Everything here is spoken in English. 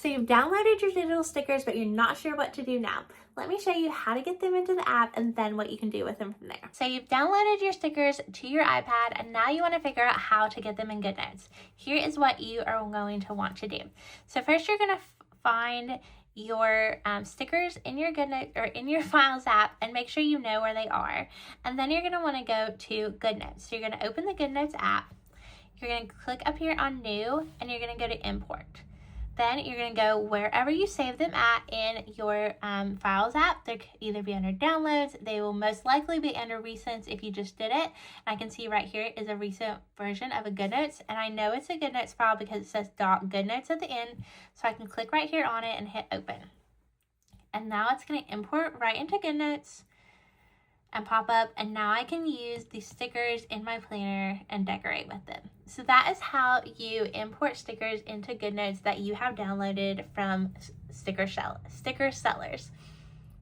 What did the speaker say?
So you've downloaded your digital stickers, but you're not sure what to do now. Let me show you how to get them into the app and then what you can do with them from there. So you've downloaded your stickers to your iPad and now you want to figure out how to get them in Goodnotes. Here is what you are going to want to do. So first you're going to find your stickers in your Goodnotes or in your Files app and make sure you know where they are. And then you're going to want to go to Goodnotes. So you're going to open the Goodnotes app. You're going to click up here on New and you're going to go to Import. Then you're going to go wherever you save them at in your Files app. They could either be under Downloads. They will most likely be under Recents if you just did it. And I can see right here is a recent version of a Goodnotes. And I know it's a Goodnotes file because it says .goodnotes at the end. So I can click right here on it and hit Open. And now it's going to import right into Goodnotes and pop up, and now I can use these stickers in my planner and decorate with them. So that is how you import stickers into Goodnotes that you have downloaded from sticker sellers.